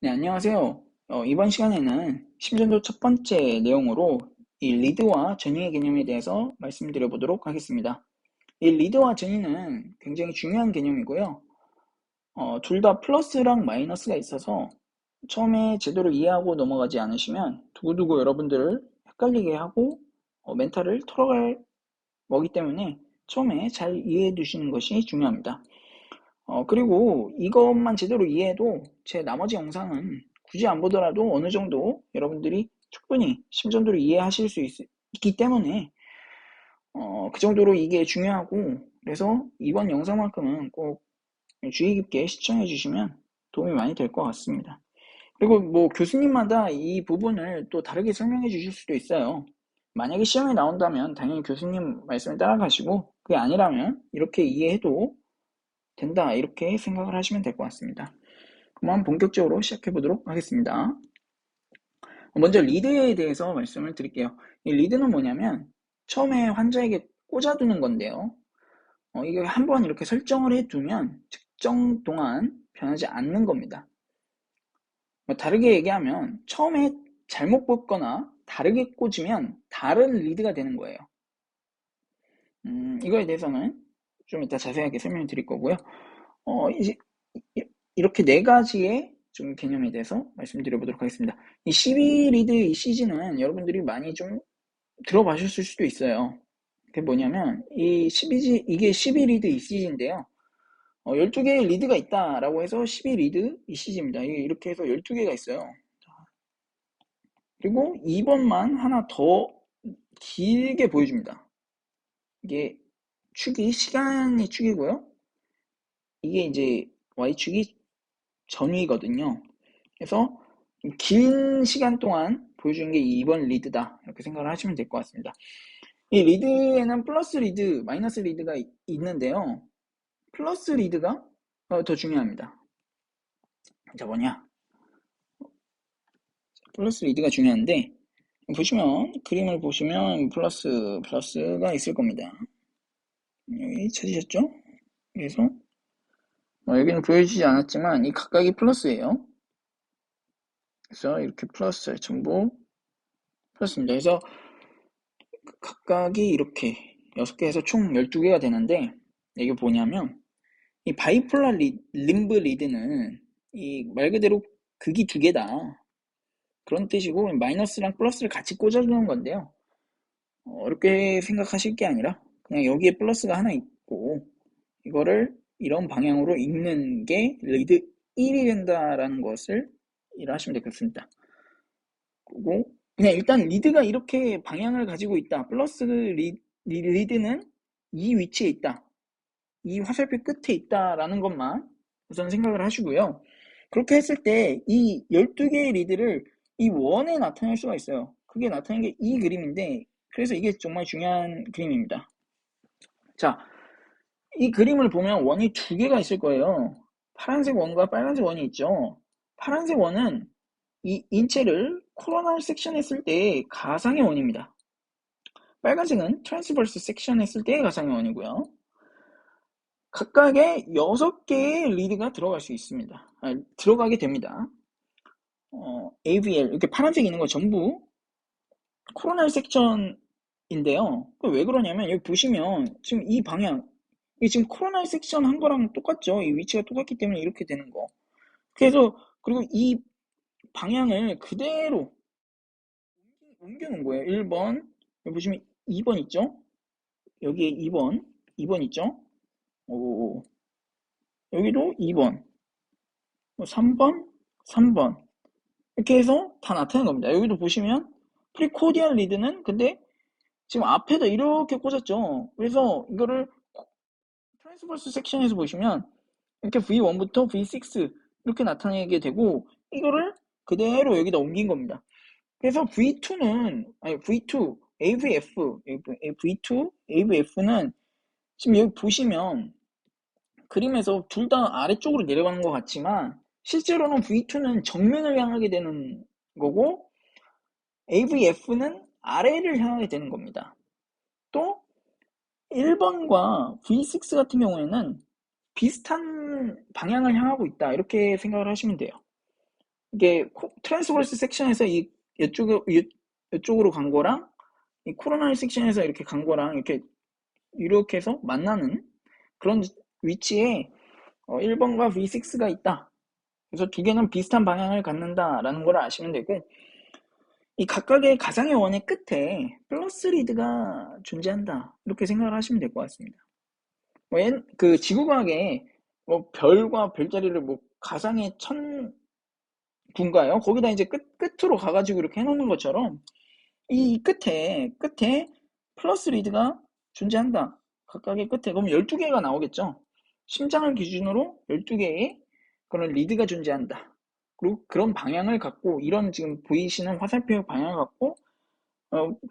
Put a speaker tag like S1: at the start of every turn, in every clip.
S1: 네, 안녕하세요. 이번 시간에는 심전도 첫 번째 내용으로 이 리드와 전이의 개념에 대해서 말씀드려 보도록 하겠습니다. 이 리드와 전이는 굉장히 중요한 개념이고요. 둘 다 플러스랑 마이너스가 있어서 처음에 제대로 이해하고 넘어가지 않으시면 두고두고 여러분들을 헷갈리게 하고 멘탈을 털어갈 거기 때문에 처음에 잘 이해해 두시는 것이 중요합니다. 그리고 이것만 제대로 이해해도 제 나머지 영상은 굳이 안 보더라도 어느 정도 여러분들이 충분히 심전도를 이해하실 수 있기 때문에 그 정도로 이게 중요하고, 그래서 이번 영상만큼은 꼭 주의 깊게 시청해 주시면 도움이 많이 될 것 같습니다. 그리고 뭐 교수님마다 이 부분을 또 다르게 설명해 주실 수도 있어요. 만약에 시험에 나온다면 당연히 교수님 말씀을 따라가시고, 그게 아니라면 이렇게 이해해도 된다, 이렇게 생각을 하시면 될 것 같습니다. 그럼 본격적으로 시작해 보도록 하겠습니다. 먼저 리드에 대해서 말씀을 드릴게요. 이 리드는 뭐냐면 처음에 환자에게 꽂아두는 건데요. 이게 한번 이렇게 설정을 해두면 측정 동안 변하지 않는 겁니다. 다르게 얘기하면 처음에 잘못 꽂거나 다르게 꽂으면 다른 리드가 되는 거예요. 이거에 대해서는 좀 이따 자세하게 설명을 드릴 거고요. 이제 이렇게 네 가지의 좀 개념에 대해서 말씀드려 보도록 하겠습니다. 이 12리드 이 시즌은 여러분들이 많이 좀 들어봐셨을 수도 있어요. 그게 뭐냐면 이게 12리드 이 시즌인데요. 12개의 리드가 있다라고 해서 12리드 이 시즌입니다. 이렇게 해서 12개가 있어요. 그리고 2번만 하나 더 길게 보여줍니다. 이게 시간이 축이고요. 이게 이제 Y축이 전위거든요. 그래서 긴 시간 동안 보여주는 게 2번 리드다, 이렇게 생각을 하시면 될 것 같습니다. 이 리드에는 플러스 리드, 마이너스 리드가 있는데요. 플러스 리드가 더 중요합니다. 자, 뭐냐? 플러스 리드가 중요한데, 그림을 보시면 플러스가 있을 겁니다. 여기 찾으셨죠? 그래서 여기는 보여주지 않았지만 이 각각이 플러스예요. 그래서 이렇게 플러스 전부 플러스입니다. 그래서 각각이 이렇게 6개에서 총 12개가 되는데, 이게 뭐냐면 이 바이폴라 림브 리드는 이 말 그대로 극이 두 개다, 그런 뜻이고, 마이너스랑 플러스를 같이 꽂아주는 건데요. 어렵게 생각하실 게 아니라 그냥 여기에 플러스가 하나 있고 이거를 이런 방향으로 읽는 게 리드 1이 된다라는 것을 이해하시면 되겠습니다. 그리고 그냥 일단 리드가 이렇게 방향을 가지고 있다, 플러스 리드는 이 위치에 있다, 이 화살표 끝에 있다라는 것만 우선 생각을 하시고요. 그렇게 했을 때 이 12개의 리드를 이 원에 나타낼 수가 있어요. 그게 나타낸 게 이 그림인데, 그래서 이게 정말 중요한 그림입니다. 자, 이 그림을 보면 원이 두 개가 있을 거예요. 파란색 원과 빨간색 원이 있죠. 파란색 원은 이 인체를 코로날 섹션 했을 때의 가상의 원입니다. 빨간색은 트랜스버스 섹션 했을 때의 가상의 원이고요. 각각의 6개의 리드가 들어갈 수 있습니다. 들어가게 됩니다. AVL, 이렇게 파란색 있는 거 전부 코로날 섹션인데요. 왜 그러냐면 여기 보시면 지금 이 방향, 이게 지금 코로날 섹션 한 거랑 똑같죠. 이 위치가 똑같기 때문에 이렇게 되는 거. 그래서 그리고 이 방향을 그대로 옮겨 놓은 거예요. 1번, 여기 보시면 2번 있죠? 여기에 2번 있죠? 오, 여기도 2번, 3번, 3번. 이렇게 해서 다 나타낸 겁니다. 여기도 보시면 프리코디알 리드는 근데 지금 앞에다 이렇게 꽂았죠. 그래서 이거를 트랜스버스 섹션에서 보시면 이렇게 V1부터 V6 이렇게 나타내게 되고, 이거를 그대로 여기다 옮긴 겁니다. 그래서 V2, AVF는 지금 여기 보시면 그림에서 둘 다 아래쪽으로 내려가는 것 같지만 실제로는 V2는 정면을 향하게 되는 거고 AVF는 아래를 향하게 되는 겁니다. 또 1번과 V6 같은 경우에는 비슷한 방향을 향하고 있다, 이렇게 생각을 하시면 돼요. 이게 트랜스버스 섹션에서 이쪽으로 간 거랑 이 코로나리 섹션에서 이렇게 간 거랑 이렇게 해서 만나는 그런 위치에 1번과 V6가 있다. 그래서 두 개는 비슷한 방향을 갖는다라는 걸 아시면 되고, 이 각각의 가상의 원의 끝에 플러스 리드가 존재한다. 이렇게 생각을 하시면 될 것 같습니다. 그 지구과학에 뭐 별과 별자리를 뭐 가상의 천 군가요? 거기다 이제 끝으로 가가지고 이렇게 해놓는 것처럼 이 끝에 플러스 리드가 존재한다. 각각의 끝에. 그럼 12개가 나오겠죠? 심장을 기준으로 12개의 그런 리드가 존재한다. 그리고 그런 방향을 갖고, 이런 지금 보이시는 화살표 방향을 갖고,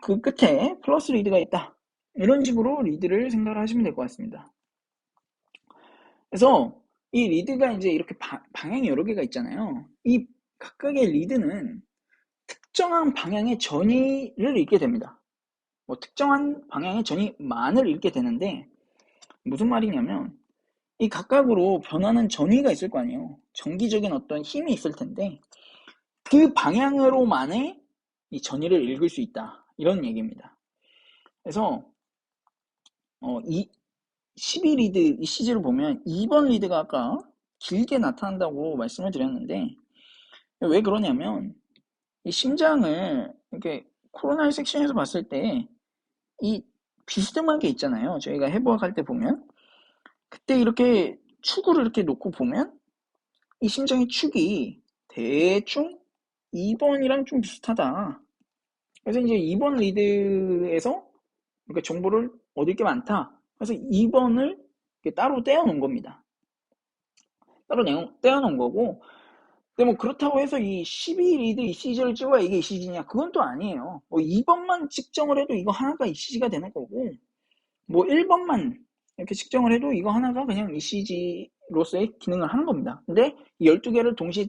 S1: 그 끝에 플러스 리드가 있다. 이런 식으로 리드를 생각을 하시면 될 것 같습니다. 그래서 이 리드가 이제 이렇게 방향이 여러 개가 있잖아요. 이 각각의 리드는 특정한 방향의 전위를 읽게 됩니다. 뭐 특정한 방향의 전위만을 읽게 되는데, 무슨 말이냐면 이 각각으로 변하는 전위가 있을 거 아니에요. 정기적인 어떤 힘이 있을 텐데 그 방향으로만의 이 전위를 읽을 수 있다. 이런 얘기입니다. 그래서 이 12리드 ECG를 보면 2번 리드가 아까 길게 나타난다고 말씀을 드렸는데, 왜 그러냐면 이 심장을 이렇게 코로나 섹션에서 봤을 때 이 비스듬하게 있잖아요. 저희가 해부학할 때 보면 그때 이렇게 축을 이렇게 놓고 보면 이 심장의 축이 대충 2번이랑 좀 비슷하다. 그래서 이제 2번 리드에서 이렇게 정보를 얻을 게 많다. 그래서 2번을 따로 떼어놓은 겁니다. 따로 떼어놓은 거고, 근데 뭐 그렇다고 해서 이 12리드 ECG를 찍어야 이게 ECG냐? 그건 또 아니에요. 뭐 2번만 측정을 해도 이거 하나가 ECG가 되는 거고, 뭐 1번만 이렇게 측정을 해도 이거 하나가 그냥 ECG로서의 기능을 하는 겁니다. 근데 이 12개를 동시에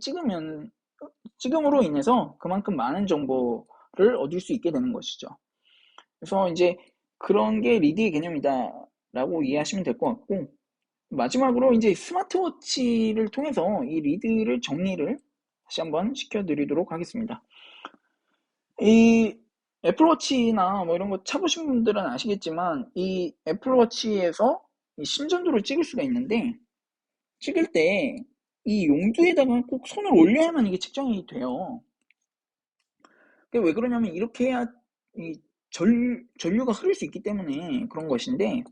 S1: 찍음으로 인해서 그만큼 많은 정보를 얻을 수 있게 되는 것이죠. 그래서 이제 그런 게 리드의 개념이다라고 이해하시면 될 것 같고, 마지막으로 이제 스마트워치를 통해서 이 리드를 정리를 다시 한번 시켜드리도록 하겠습니다. 이 애플워치나 뭐 이런 거 차보신 분들은 아시겠지만, 이 애플워치에서 이 심전도를 찍을 수가 있는데, 찍을 때 이 용두에다가 꼭 손을 올려야만 이게 측정이 돼요. 그게 왜 그러냐면 이렇게 해야 이 전류가 흐를 수 있기 때문에 그런 것인데,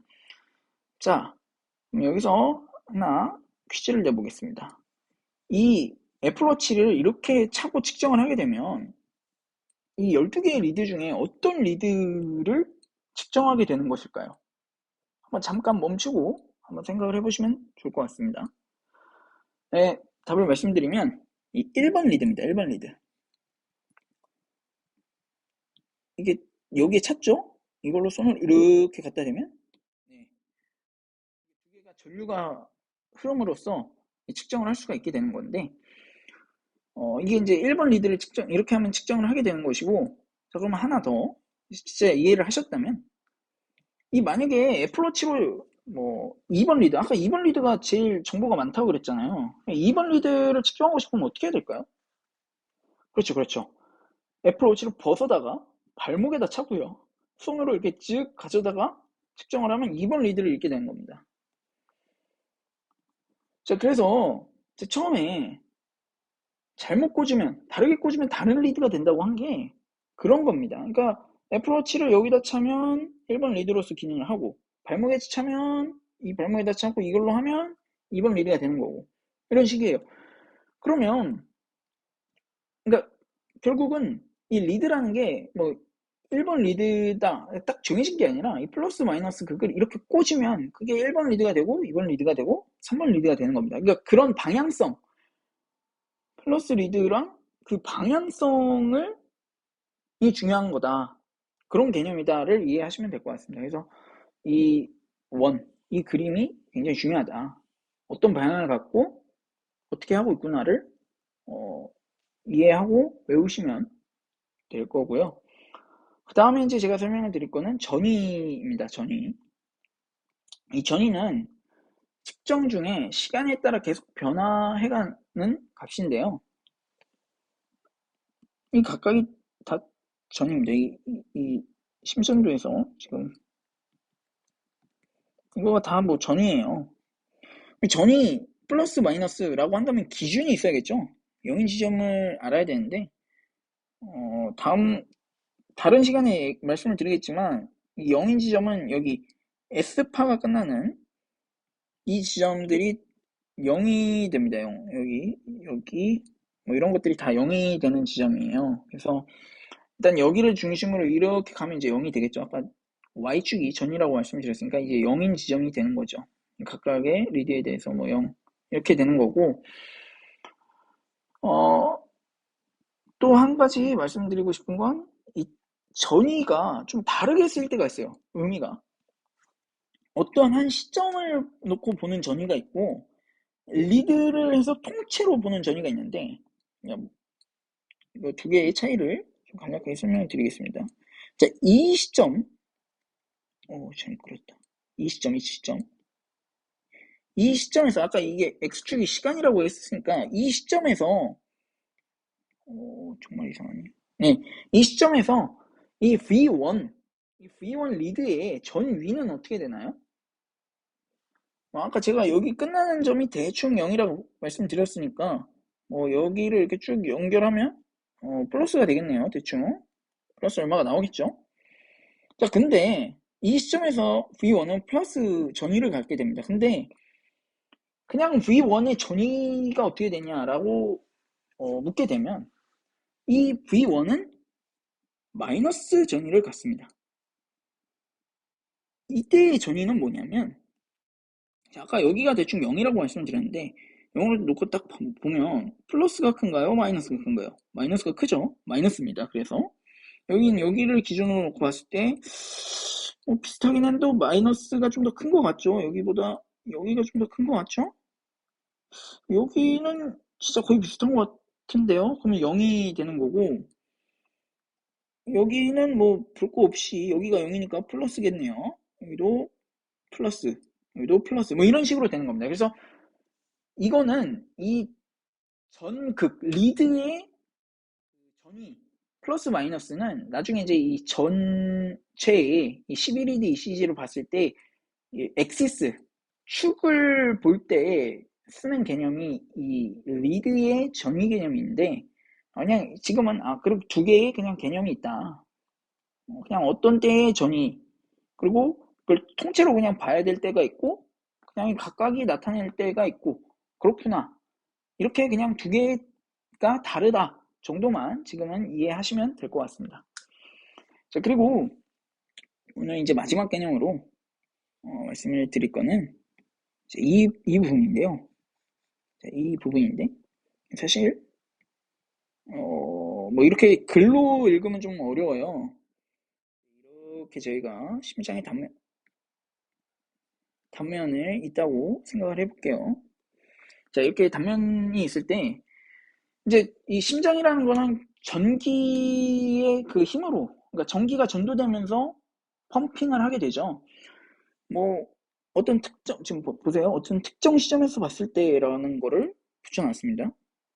S1: 자, 그럼 여기서 하나 퀴즈를 내보겠습니다. 이 애플워치를 이렇게 차고 측정을 하게 되면 이 12개의 리드 중에 어떤 리드를 측정하게 되는 것일까요? 한번 잠깐 멈추고 한번 생각을 해보시면 좋을 것 같습니다. 네, 답을 말씀드리면 이 1번 리드입니다. 1번 리드. 이게 여기에 찼죠? 이걸로 손을 이렇게 갖다 대면 네, 두 개가 전류가 흐름으로써 측정을 할 수가 있게 되는 건데, 이게 이제 1번 리드를 이렇게 하면 측정을 하게 되는 것이고, 자, 그러면 하나 더, 진짜 이해를 하셨다면, 이 만약에 애플워치로 뭐 2번 리드, 아까 2번 리드가 제일 정보가 많다고 그랬잖아요. 2번 리드를 측정하고 싶으면 어떻게 해야 될까요? 그렇죠, 그렇죠. 애플워치를 벗어다가 발목에다 차고요. 손으로 이렇게 쭉 가져다가 측정을 하면 2번 리드를 읽게 되는 겁니다. 자, 그래서 처음에 잘못 꽂으면, 다르게 꽂으면 다른 리드가 된다고 한 게 그런 겁니다. 그러니까 애플워치를 여기다 차면 1번 리드로서 기능을 하고, 발목에 차면 이 발목에다 차고 이걸로 하면 2번 리드가 되는 거고, 이런 식이에요. 그러면 그러니까 결국은 이 리드라는 게 뭐 1번 리드다 딱 정해진 게 아니라 이 플러스 마이너스 그걸 이렇게 꽂으면 그게 1번 리드가 되고 2번 리드가 되고 3번 리드가 되는 겁니다. 그러니까 그런 방향성, 플러스 리드랑 그 방향성을 이 중요한 거다. 그런 개념이다를 이해하시면 될 것 같습니다. 그래서 이 그림이 굉장히 중요하다. 어떤 방향을 갖고 어떻게 하고 있구나를 이해하고 외우시면 될 거고요. 그 다음에 이제 제가 설명을 드릴 거는 전위입니다. 전위. 이 전위는 측정 중에 시간에 따라 계속 변화해가는 값인데요. 이 각각이 다 전입니다. 이 심선도에서 지금 이거가 다 뭐 전이에요. 전이 플러스 마이너스라고 한다면 기준이 있어야겠죠. 영인 지점을 알아야 되는데 다른 시간에 말씀을 드리겠지만 이 영인 지점은 여기 S파가 끝나는 이 지점들이 0이 됩니다. 0. 여기 뭐 이런 것들이 다 0이 되는 지점이에요. 그래서 일단 여기를 중심으로 이렇게 가면 이제 0이 되겠죠. 아까 Y축이 전이라고 말씀드렸으니까 이제 0인 지점이 되는 거죠. 각각의 리드에 대해서 뭐 0 이렇게 되는 거고 또 한 가지 말씀드리고 싶은 건 이 전이가 좀 다르게 쓰일 때가 있어요. 의미가. 어떠한 한 시점을 놓고 보는 전이가 있고 리드를 해서 통째로 보는 전이가 있는데 이거 두 개의 차이를 좀 간략하게 설명을 드리겠습니다. 자, 이 시점 잘 그렸다. 이 시점. 이 시점에서 아까 이게 X축이 시간이라고 했으니까 이 시점에서 정말 이상하네. 네, 이 시점에서 이 V1 리드의 전 위는 어떻게 되나요? 아까 제가 여기 끝나는 점이 대충 0이라고 말씀드렸으니까 여기를 이렇게 쭉 연결하면 플러스가 되겠네요. 대충 플러스 얼마가 나오겠죠. 자, 근데 이 시점에서 V1은 플러스 전위를 갖게 됩니다. 근데 그냥 V1의 전위가 어떻게 되냐라고 묻게 되면 이 V1은 마이너스 전위를 갖습니다. 이때의 전위는 뭐냐면 아까 여기가 대충 0이라고 말씀드렸는데 0을 놓고 딱 보면 플러스가 큰가요? 마이너스가 큰가요? 마이너스가 크죠? 마이너스입니다. 그래서 여기를 기준으로 놓고 봤을 때 비슷하긴 한데 마이너스가 좀 더 큰 것 같죠? 여기가 좀 더 큰 것 같죠? 여기는 진짜 거의 비슷한 것 같은데요? 그러면 0이 되는 거고 여기는 뭐 볼 거 없이 여기가 0이니까 플러스겠네요. 여기도 플러스, 여기도 플러스 뭐 이런 식으로 되는 겁니다. 그래서 이거는 이 전극 리드의 전이 플러스 마이너스는 나중에 이제 이 전체의 이 11리드 ECG를 봤을 때 엑시스 축을 볼 때 쓰는 개념이 이 리드의 전위 개념인데 그냥 지금은 그럼 두 개의 그냥 개념이 있다. 그냥 어떤 때의 전위 그리고 그걸 통째로 그냥 봐야 될 때가 있고 그냥 각각이 나타낼 때가 있고 그렇구나. 이렇게 그냥 두 개가 다르다 정도만 지금은 이해하시면 될 것 같습니다. 자, 그리고 오늘 이제 마지막 개념으로 말씀을 드릴 거는 이 부분인데요. 자, 이 부분인데 사실 뭐 이렇게 글로 읽으면 좀 어려워요. 이렇게 저희가 심장의 단면을 있다고 생각을 해볼게요. 자, 이렇게 단면이 있을 때 이제 이 심장이라는 거는 전기의 그 힘으로 그러니까 전기가 전도되면서 펌핑을 하게 되죠. 뭐 어떤 특정 지금 보세요. 어떤 특정 시점에서 봤을 때라는 거를 붙여놨습니다.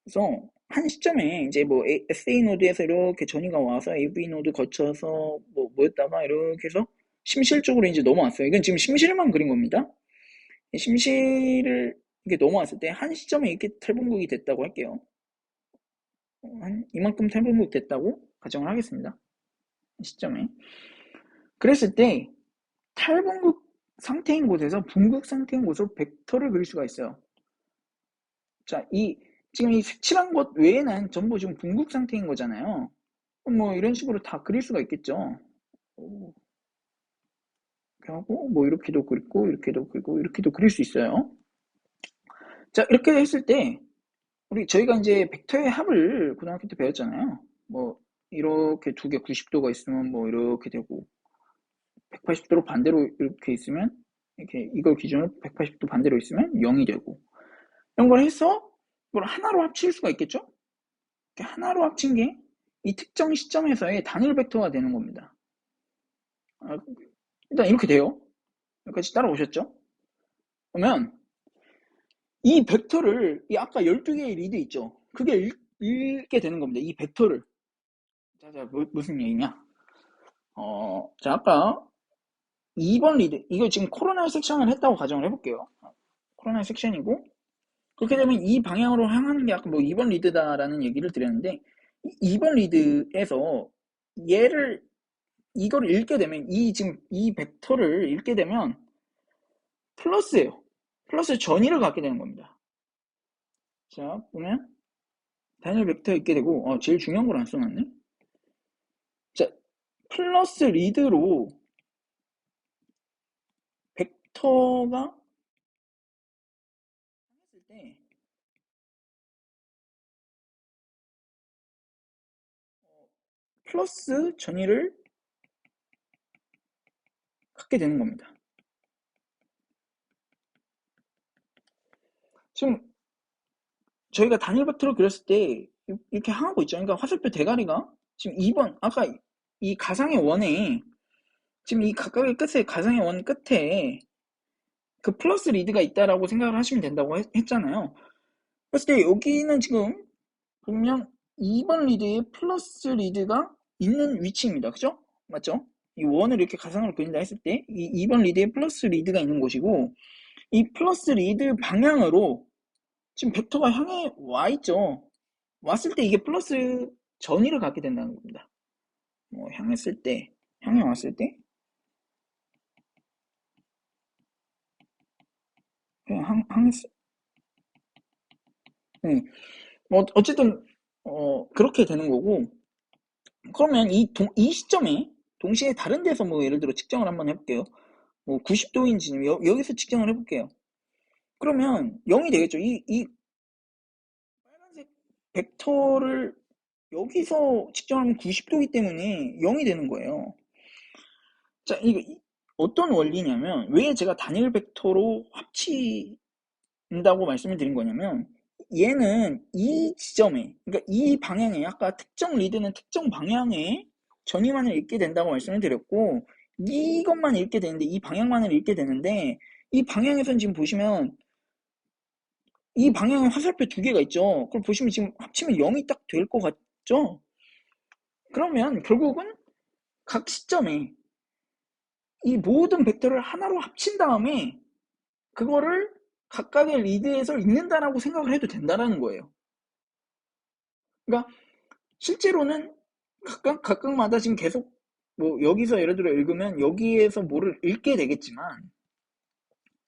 S1: 그래서 한 시점에 이제 뭐 SA 노드에서 이렇게 전위가 와서 AV 노드 거쳐서 뭐였다가 이렇게 해서 심실 쪽으로 이제 넘어왔어요. 이건 지금 심실만 그린 겁니다. 심실을 이렇게 넘어왔을 때 한 시점에 이렇게 탈분극이 됐다고 할게요. 한 이만큼 탈분극 됐다고 가정을 하겠습니다. 시점에. 그랬을 때 탈분극 상태인 곳에서 분극 상태인 곳으로 벡터를 그릴 수가 있어요. 자, 지금 이 색칠한 것 외에는 전부 지금 분극 상태인 거잖아요. 뭐 이런 식으로 다 그릴 수가 있겠죠. 이렇게 하고 뭐 이렇게도 그리고 이렇게도 그리고 이렇게도 그릴 수 있어요. 자, 이렇게 했을 때 저희가 이제 벡터의 합을 고등학교 때 배웠잖아요. 뭐 이렇게 두 개 90도가 있으면 뭐 이렇게 되고 180도로 반대로 이렇게 있으면 이렇게 이걸 기준으로 180도 반대로 있으면 0이 되고 이런 걸 해서 이걸 하나로 합칠 수가 있겠죠? 하나로 합친 게 이 특정 시점에서의 단일 벡터가 되는 겁니다. 일단 이렇게 돼요. 여기까지 따라오셨죠? 그러면 이 벡터를 이 아까 12개의 리드 있죠? 그게 읽게 되는 겁니다. 이 벡터를 자, 무슨 얘기냐? 자, 아까 2번 리드, 이거 지금 코로나 섹션을 했다고 가정을 해볼게요. 코로나 섹션이고, 그렇게 되면 이 방향으로 향하는 게 아까 뭐 2번 리드다라는 얘기를 드렸는데, 2번 리드에서 얘를, 이걸 읽게 되면, 지금 이 벡터를 읽게 되면, 플러스예요. 플러스 전위를 갖게 되는 겁니다. 자, 보면, 단일 벡터 읽게 되고, 제일 중요한 걸 안 써놨네? 자, 플러스 리드로 벡터가 했을 때 플러스 전위를 갖게 되는 겁니다. 지금 저희가 단일 벡터를 그렸을 때 이렇게 향하고 있죠. 그러니까 화살표 대가리가 지금 2번 아까 이 가상의 원에 지금 이 각각의 끝에 가상의 원 끝에 그 플러스 리드가 있다라고 생각을 하시면 된다고 했잖아요. 그랬을 때 여기는 지금 분명 2번 리드에 플러스 리드가 있는 위치입니다. 그죠? 맞죠? 이 원을 이렇게 가상으로 그린다 했을 때 이 2번 리드에 플러스 리드가 있는 곳이고 이 플러스 리드 방향으로 지금 벡터가 향해 와 있죠. 왔을 때 이게 플러스 전위를 갖게 된다는 겁니다. 뭐 향했을 때, 향해 왔을 때, 그냥 향했을, 네. 뭐 어쨌든 그렇게 되는 거고. 그러면 이 시점에 동시에 다른 데서 뭐 예를 들어 측정을 한번 해볼게요. 뭐 90도인지 여기서 측정을 해볼게요. 그러면 0이 되겠죠. 이 빨간색 벡터를 여기서 측정하면 90도이기 때문에 0이 되는 거예요. 자, 이거 어떤 원리냐면 왜 제가 단일 벡터로 합친다고 말씀을 드린 거냐면 얘는 이 지점에, 그러니까 이 방향에 아까 특정 리드는 특정 방향에 전위만을 읽게 된다고 말씀을 드렸고 이것만 읽게 되는데 이 방향만을 읽게 되는데 이 방향에선 지금 보시면 이 방향에 화살표 두 개가 있죠. 그걸 보시면 지금 합치면 0이 딱 될 것 같죠? 그러면 결국은 각 시점에 이 모든 벡터를 하나로 합친 다음에 그거를 각각의 리드에서 읽는다라고 생각을 해도 된다라는 거예요. 그러니까 실제로는 각각마다 지금 계속 뭐 여기서 예를 들어 읽으면 여기에서 뭐를 읽게 되겠지만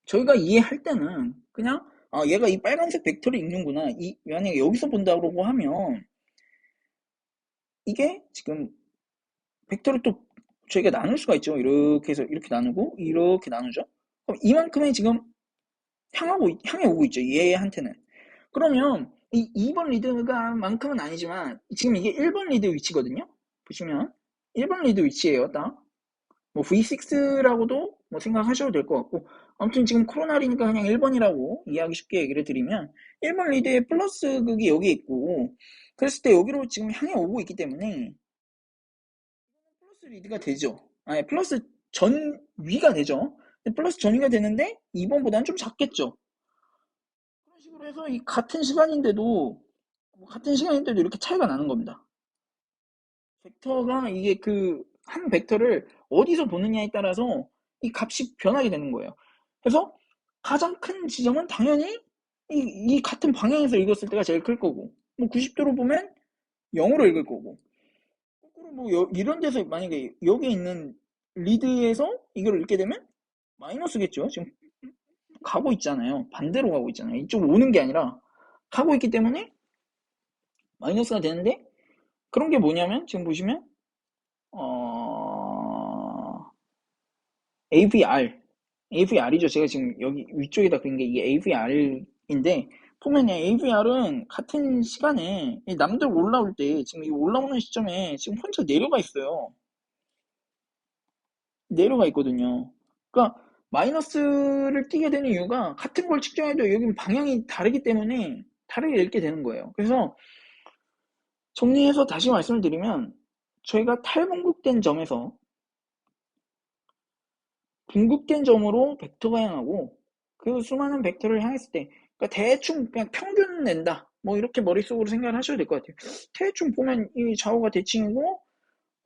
S1: 저희가 이해할 때는 그냥 얘가 이 빨간색 벡터를 읽는구나. 만약에 여기서 본다고 하면 이게 지금 벡터를 또 저희가 나눌 수가 있죠. 이렇게 해서 이렇게 나누고 이렇게 나누죠. 그럼 이만큼의 지금 향해 오고 있죠. 얘한테는. 그러면 이 2번 리드가 만큼은 아니지만 지금 이게 1번 리드 위치거든요. 보시면 1번 리드 위치예요. 딱. 뭐 V6라고도 뭐 생각하셔도 될 것 같고 아무튼 지금 코로나리니까 그냥 1번이라고 이해하기 쉽게 얘기를 드리면 1번 리드에 플러스 극이 여기 있고 그랬을 때 여기로 지금 향해 오고 있기 때문에 플러스 리드가 되죠. 아니 플러스 전위가 되죠. 플러스 전위가 되는데 2번보다는 좀 작겠죠. 그런 식으로 해서 이 같은 시간인데도 이렇게 차이가 나는 겁니다. 벡터가 이게 그 한 벡터를 어디서 보느냐에 따라서 이 값이 변하게 되는 거예요. 그래서 가장 큰 지점은 당연히 이 같은 방향에서 읽었을 때가 제일 클 거고 뭐 90도로 보면 0으로 읽을 거고 거꾸로 뭐 이런 데서 만약에 여기 있는 리드에서 이걸 읽게 되면 마이너스겠죠. 지금 가고 있잖아요. 반대로 가고 있잖아요. 이쪽으로 오는 게 아니라 가고 있기 때문에 마이너스가 되는데 그런 게 뭐냐면 지금 보시면 AVR이죠. 제가 지금 여기 위쪽에다 그린 게 이게 AVR인데 보면 AVR은 같은 시간에 남들 올라올 때 지금 이 올라오는 시점에 지금 혼자 내려가 있어요. 내려가 있거든요. 그러니까 마이너스를 띄게 되는 이유가 같은 걸 측정해도 여기 방향이 다르기 때문에 다르게 읽게 되는 거예요. 그래서 정리해서 다시 말씀을 드리면 저희가 탈분극된 점에서 분극된 점으로 벡터가 향하고 그 수많은 벡터를 향했을 때 그러니까 대충 그냥 평균 낸다 뭐 이렇게 머릿속으로 생각을 하셔도 될 것 같아요. 대충 보면 이 좌우가 대칭이고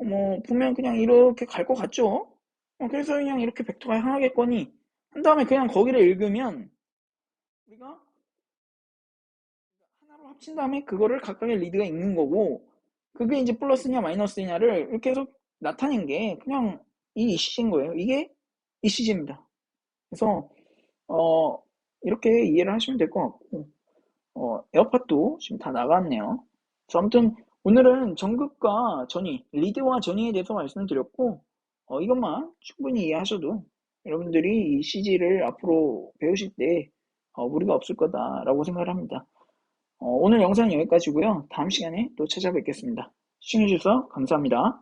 S1: 뭐 보면 그냥 이렇게 갈 것 같죠? 그래서 그냥 이렇게 벡터가 향하겠거니 한 다음에 그냥 거기를 읽으면 우리가 하나로 합친 다음에 그거를 각각의 리드가 있는 거고 그게 이제 플러스냐 마이너스냐를 이렇게 해서 나타낸 게 그냥 이 이시제인 거예요. 이게 이시제입니다. 그래서 어 이렇게 이해를 하시면 될 것 같고 에어팟도 지금 다 나갔네요. 그래서 아무튼 오늘은 전극과 전위, 리드와 전위에 대해서 말씀을 드렸고 이것만 충분히 이해하셔도 여러분들이 이 CG를 앞으로 배우실 때 무리가 없을 거다라고 생각을 합니다. 오늘 영상은 여기까지고요. 다음 시간에 또 찾아뵙겠습니다. 시청해주셔서 감사합니다.